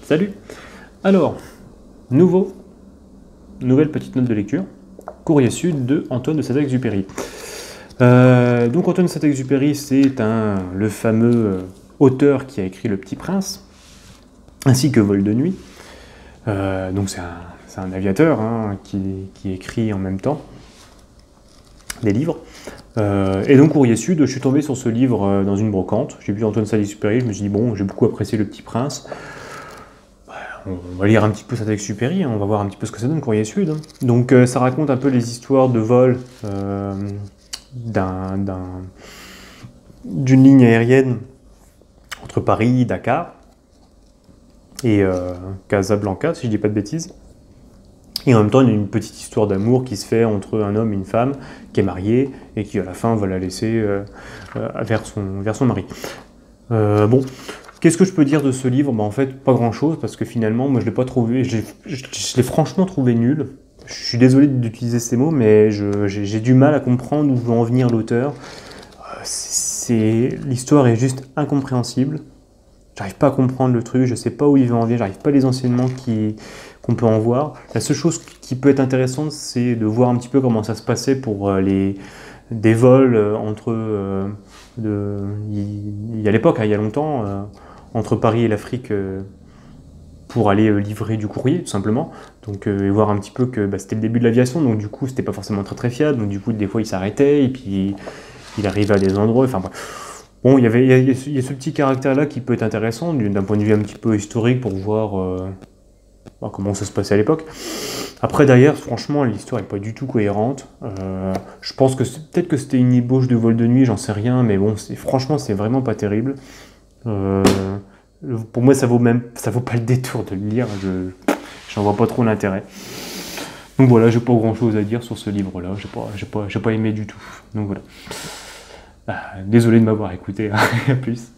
Salut! Alors, nouvelle petite note de lecture, Courrier Sud de Antoine de Saint-Exupéry. Donc Antoine de Saint-Exupéry, c'est le fameux auteur qui a écrit Le Petit Prince, ainsi que Vol de nuit. Donc c'est un aviateur qui écrit en même temps des livres. Et donc Courrier Sud, je suis tombé sur ce livre dans une brocante. J'ai vu Antoine de Saint-Exupéry, je me suis dit bon, j'ai beaucoup apprécié Le Petit Prince. On va lire un petit peu Saint-Exupéry, on va voir un petit peu ce que ça donne, Courrier Sud. Donc ça raconte un peu les histoires de vol d'une ligne aérienne entre Paris, Dakar et Casablanca, si je dis pas de bêtises. Et en même temps, il y a une petite histoire d'amour qui se fait entre un homme et une femme qui est mariée et qui à la fin va la laisser vers son mari. Bon. Qu'est-ce que je peux dire de ce livre? En fait, pas grand-chose, parce que finalement, moi je l'ai pas trouvé, je l'ai franchement trouvé nul. Je suis désolé d'utiliser ces mots, mais j'ai du mal à comprendre où veut en venir l'auteur. L'histoire est juste incompréhensible. J'arrive pas à comprendre le truc, je sais pas où il veut en venir, j'arrive pas les enseignements qu'on peut en voir. La seule chose qui peut être intéressante, c'est de voir un petit peu comment ça se passait pour des vols entre... il y a l'époque, il y a longtemps, entre Paris et l'Afrique pour aller livrer du courrier, tout simplement. Donc, et voir un petit peu que c'était le début de l'aviation, donc du coup, c'était pas forcément très très fiable. Donc, du coup, des fois, il s'arrêtait et puis il arrivait à des endroits. Enfin, bon, il y a ce petit caractère-là qui peut être intéressant d'un point de vue un petit peu historique pour voir comment ça se passait à l'époque. Après, derrière, franchement, l'histoire n'est pas du tout cohérente. Je pense que peut-être que c'était une ébauche de Vol de nuit, j'en sais rien, mais bon, franchement, c'est vraiment pas terrible. Pour moi, ça vaut pas le détour de le lire. J'en vois pas trop l'intérêt. Donc voilà, j'ai pas grand-chose à dire sur ce livre-là. J'ai pas aimé du tout. Donc voilà. Désolé de m'avoir écouté. À plus.